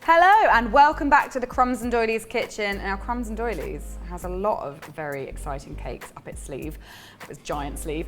Hello and welcome back to the Crumbs and Doilies kitchen. Now Crumbs and Doilies has a lot of very exciting cakes up its sleeve, its giant sleeve.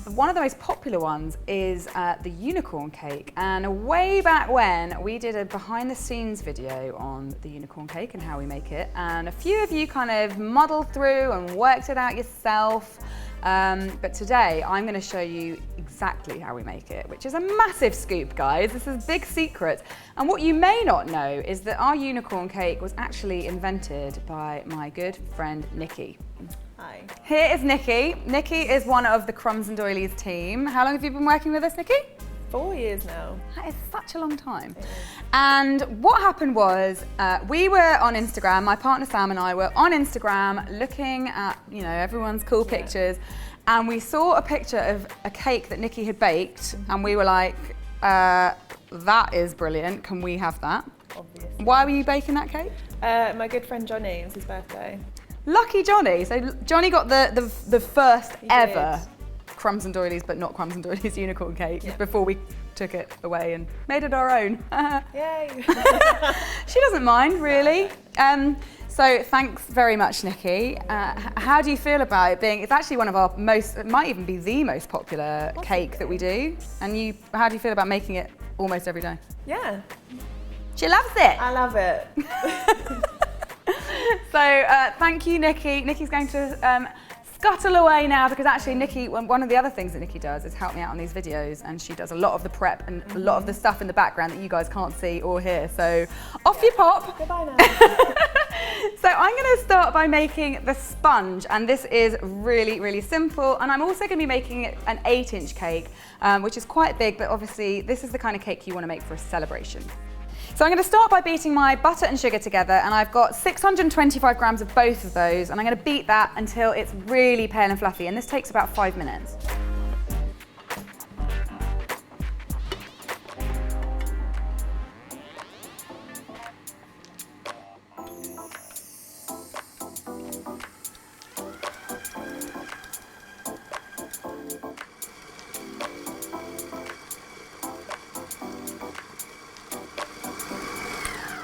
One of the most popular ones is the unicorn cake, and way back when we did a behind the scenes video on the unicorn cake and how we make it, and a few of you kind of muddled through and worked it out yourself. But today I'm going to show you exactly how we make it, which is a massive scoop, guys. This is a big secret. And what you may not know is that our unicorn cake was actually invented by my good friend Nikki. Hi. Here is Nikki. Nikki is one of the Crumbs and Doilies team. How long have you been working with us, Nikki? 4 years now. That is such a long time. And what happened was we were on Instagram, my partner Sam and I were on Instagram looking at, you know, everyone's cool pictures, and we saw a picture of a cake that Nikki had baked, and we were like, that is brilliant, can we have that? Obviously. Why were you baking that cake? My good friend Johnny, it was his birthday. Lucky Johnny. So Johnny got the first ever did. Crumbs and Doilies, but not Crumbs and Doilies unicorn cake, before we took it away and made it our own. Yay! She doesn't mind, really. So thanks very much, Nikki. How do you feel about it being, it's actually one of our most, it might even be the most popular cake that we do. And how do you feel about making it almost every day? Yeah. She loves it. I love it. So thank you, Nikki. Nikki's going to scuttle away now, because actually Nikki, one of the other things that Nikki does is help me out on these videos, and she does a lot of the prep and a lot of the stuff in the background that you guys can't see or hear. So off you pop. Goodbye now. So I'm going to start by making the sponge, and this is really, really simple. And I'm also going to be making it an 8-inch cake, which is quite big, but obviously this is the kind of cake you want to make for a celebration. So I'm going to start by beating my butter and sugar together, and I've got 625 grams of both of those, and I'm going to beat that until it's really pale and fluffy, and this takes about 5 minutes.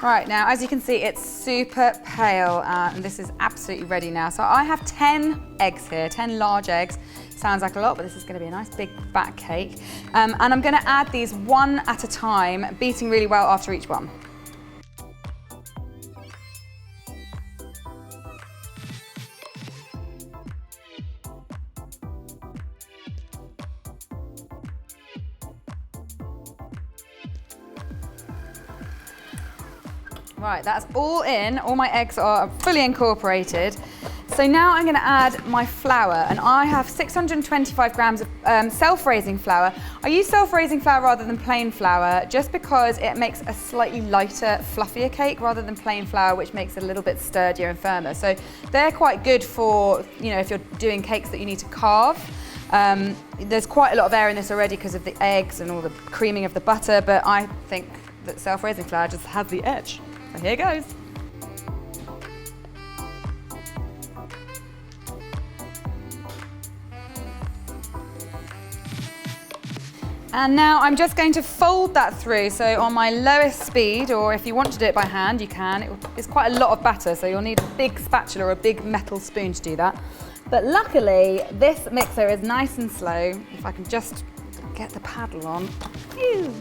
Right, now as you can see, it's super pale, and this is absolutely ready now. So I have 10 eggs here, 10 large eggs. Sounds like a lot, but this is going to be a nice big fat cake. And I'm going to add these one at a time, beating really well after each one. Right, that's all in. All my eggs are fully incorporated. So now I'm going to add my flour, and I have 625 grams of self-raising flour. I use self-raising flour rather than plain flour, just because it makes a slightly lighter, fluffier cake rather than plain flour, which makes it a little bit sturdier and firmer. So they're quite good for, you know, if you're doing cakes that you need to carve. There's quite a lot of air in this already because of the eggs and all the creaming of the butter, but I think that self-raising flour just has the edge. So here goes. And now I'm just going to fold that through. So on my lowest speed, or if you want to do it by hand, you can. It's quite a lot of batter, so you'll need a big spatula or a big metal spoon to do that. But luckily, this mixer is nice and slow. If I can just get the paddle on. Phew.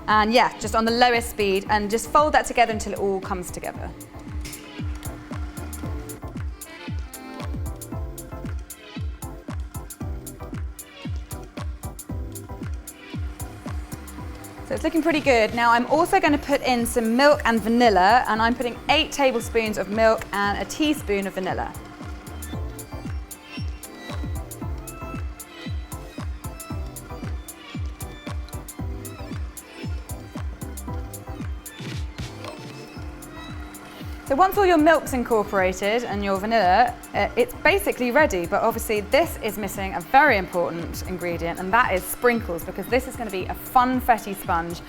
And yeah, just on the lowest speed, and just fold that together until it all comes together. So it's looking pretty good. Now I'm also going to put in some milk and vanilla, and I'm putting 8 tablespoons of milk and a teaspoon of vanilla. So once all your milk's incorporated and your vanilla, it's basically ready, but obviously this is missing a very important ingredient, and that is sprinkles, because this is going to be a funfetti sponge.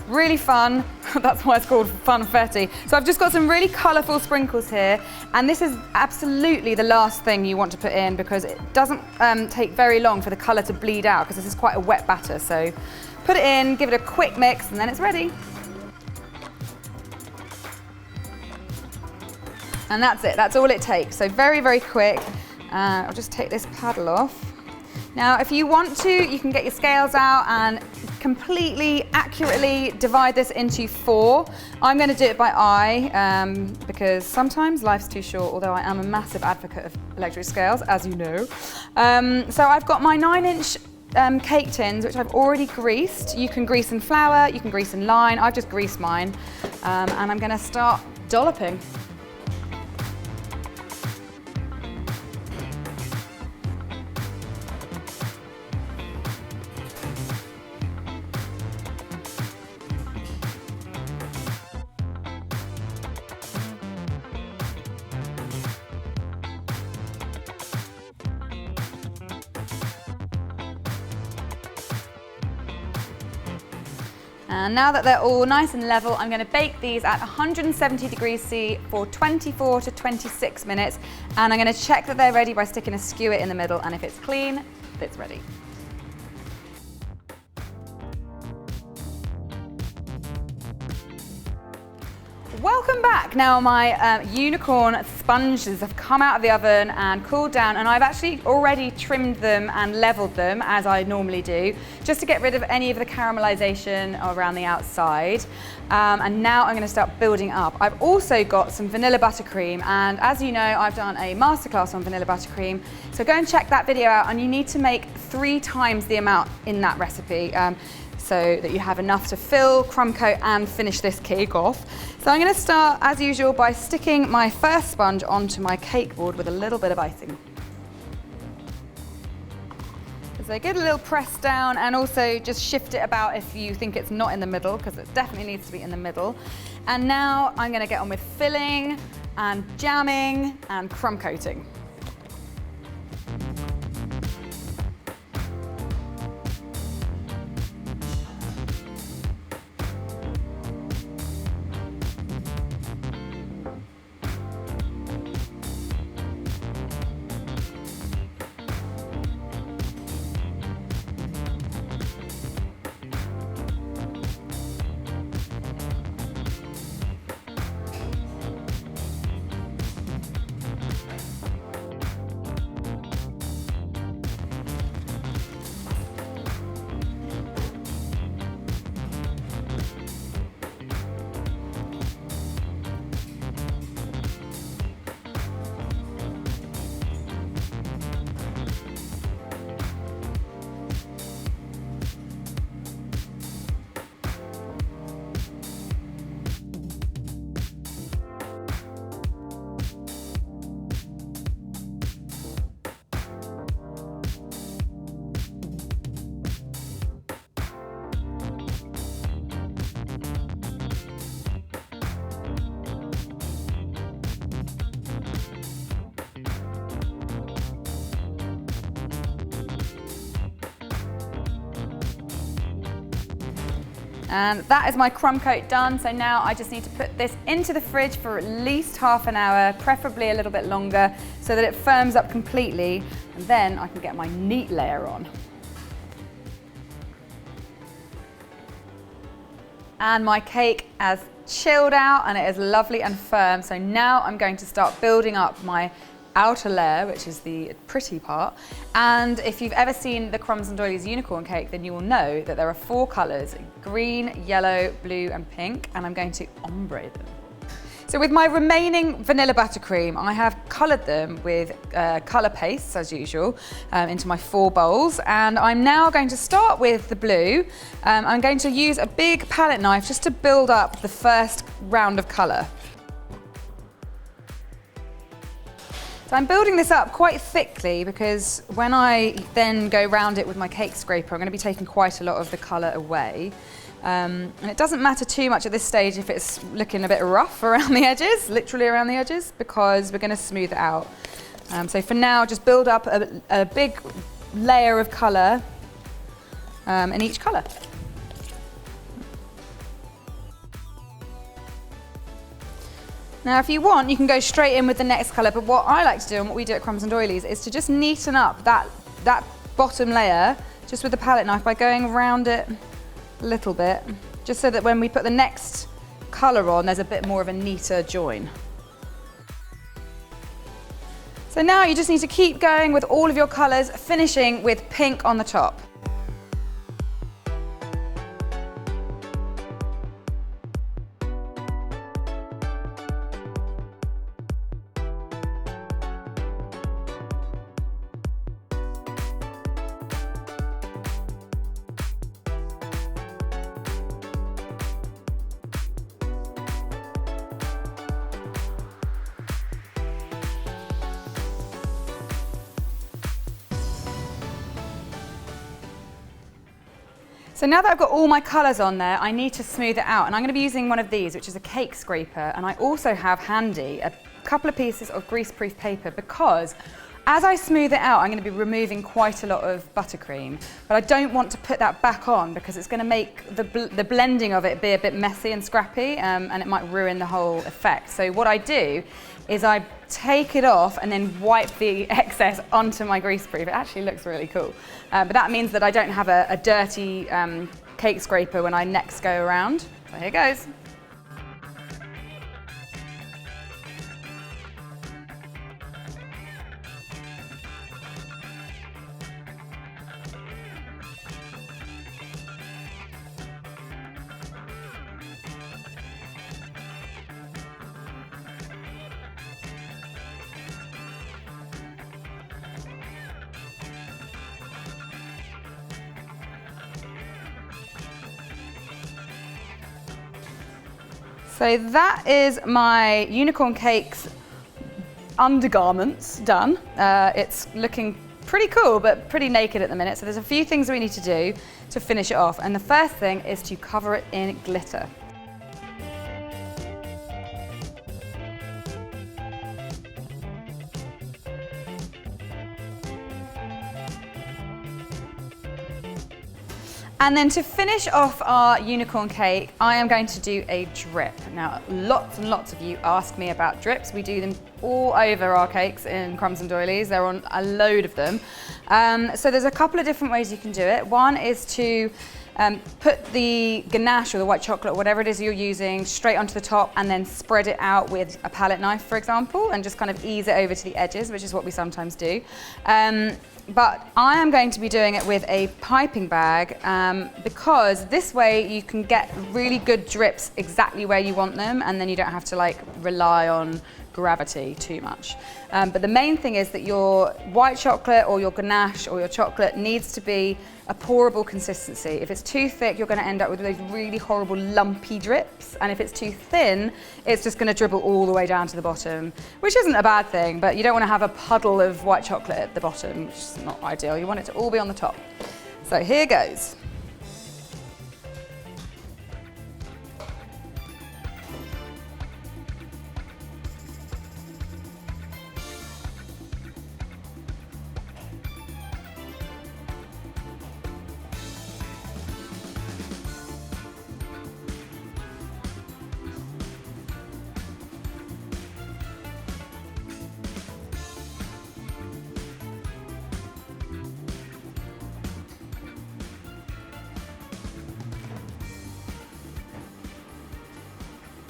Really fun, that's why it's called funfetti. So I've just got some really colourful sprinkles here, and this is absolutely the last thing you want to put in, because it doesn't take very long for the colour to bleed out, because this is quite a wet batter. So put it in, give it a quick mix, and then it's ready. And that's it, that's all it takes. So very, very quick. I'll just take this paddle off. Now, if you want to, you can get your scales out and completely accurately divide this into 4. I'm going to do it by eye because sometimes life's too short, although I am a massive advocate of electric scales, as you know. So I've got my 9-inch cake tins, which I've already greased. You can grease in flour, you can grease in line. I've just greased mine. And I'm going to start dolloping. And now that they're all nice and level, I'm going to bake these at 170 degrees C for 24 to 26 minutes. And I'm going to check that they're ready by sticking a skewer in the middle. And if it's clean, it's ready. Welcome back. Now my unicorn sponges have come out of the oven and cooled down, and I've actually already trimmed them and leveled them as I normally do, just to get rid of any of the caramelization around the outside. And now I'm going to start building up. I've also got some vanilla buttercream, and as you know, I've done a masterclass on vanilla buttercream, so go and check that video out. And you need to make 3 times the amount in that recipe, so that you have enough to fill, crumb coat and finish this cake off. So I'm going to start, as usual, by sticking my first sponge onto my cake board with a little bit of icing. So get a little press down, and also just shift it about if you think it's not in the middle, because it definitely needs to be in the middle. And now I'm going to get on with filling and jamming and crumb coating. And that is my crumb coat done. So now I just need to put this into the fridge for at least half an hour, preferably a little bit longer, so that it firms up completely. And then I can get my neat layer on. And my cake has chilled out and it is lovely and firm. So now I'm going to start building up my outer layer, which is the pretty part. And if you've ever seen the Crumbs Doilies unicorn cake, then you will know that there are 4 colours: green, yellow, blue and pink, and I'm going to ombre them. So with my remaining vanilla buttercream, I have coloured them with colour pastes, as usual, into my 4 bowls. And I'm now going to start with the blue. I'm going to use a big palette knife just to build up the first round of colour. So I'm building this up quite thickly because when I then go round it with my cake scraper, I'm going to be taking quite a lot of the colour away. And it doesn't matter too much at this stage if it's looking a bit rough around the edges, literally around the edges, because we're going to smooth it out. So for now, just build up a big layer of colour in each colour. Now if you want, you can go straight in with the next colour, but what I like to do and what we do at Crumbs Doilies is to just neaten up that bottom layer just with the palette knife by going around it a little bit, just so that when we put the next colour on, there's a bit more of a neater join. So now you just need to keep going with all of your colours, finishing with pink on the top. So now that I've got all my colours on there, I need to smooth it out, and I'm going to be using one of these, which is a cake scraper, and I also have handy a couple of pieces of greaseproof paper, because as I smooth it out, I'm going to be removing quite a lot of buttercream, but I don't want to put that back on because it's going to make the blending of it be a bit messy and scrappy, and it might ruin the whole effect. So what I do is I take it off and then wipe the excess onto my greaseproof. It actually looks really cool, but that means that I don't have a dirty cake scraper when I next go around. So here goes. So that is my unicorn cakes undergarments done. It's looking pretty cool, but pretty naked at the minute. So there's a few things we need to do to finish it off. And the first thing is to cover it in glitter. And then to finish off our unicorn cake, I am going to do a drip. Now, lots and lots of you ask me about drips. We do them all over our cakes in Crumbs and Doilies. They're on a load of them. So there's a couple of different ways you can do it. One is to put the ganache or the white chocolate, whatever it is you're using, straight onto the top and then spread it out with a palette knife, for example, and just kind of ease it over to the edges, which is what we sometimes do. But I am going to be doing it with a piping bag because this way you can get really good drips exactly where you want them, and then you don't have to like rely on gravity too much. But the main thing is that your white chocolate or your ganache or your chocolate needs to be a pourable consistency. If it's too thick, you're going to end up with those really horrible lumpy drips, and if it's too thin, it's just going to dribble all the way down to the bottom, which isn't a bad thing, but you don't want to have a puddle of white chocolate at the bottom, which is not ideal. You want it to all be on the top. So here goes.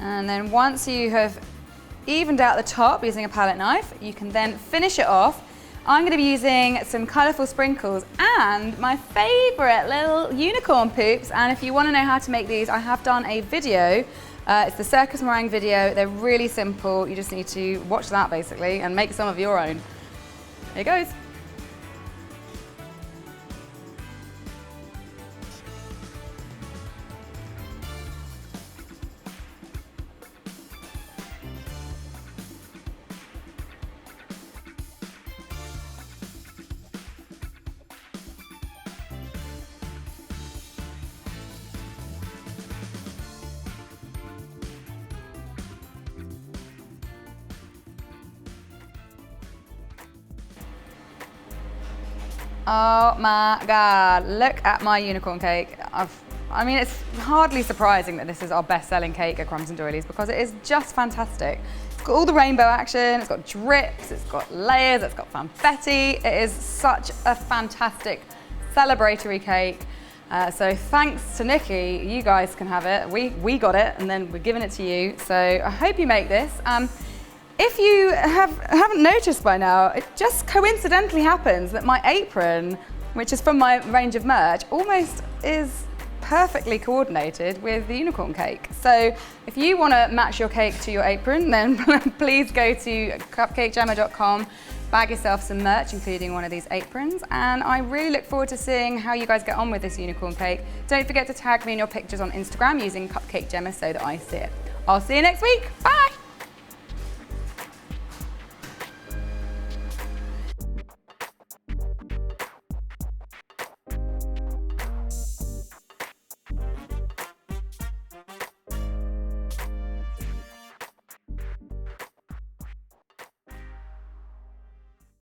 And then once you have evened out the top using a palette knife, you can then finish it off. I'm going to be using some colourful sprinkles and my favourite little unicorn poops. And if you want to know how to make these, I have done a video. It's the circus meringue video. They're really simple. You just need to watch that basically and make some of your own. Here goes. Oh my God, look at my unicorn cake. I mean, it's hardly surprising that this is our best-selling cake at Crumbs and Doilies because it is just fantastic. It's got all the rainbow action, it's got drips, it's got layers, it's got confetti. It is such a fantastic celebratory cake. So thanks to Nikki, you guys can have it. We got it and then we're giving it to you. So I hope you make this. if you haven't noticed by now, it just coincidentally happens that my apron, which is from my range of merch, almost is perfectly coordinated with the unicorn cake. So if you want to match your cake to your apron, then please go to CupcakeJemma.com, bag yourself some merch, including one of these aprons, and I really look forward to seeing how you guys get on with this unicorn cake. Don't forget to tag me in your pictures on Instagram using CupcakeJemma so that I see it. I'll see you next week. Bye!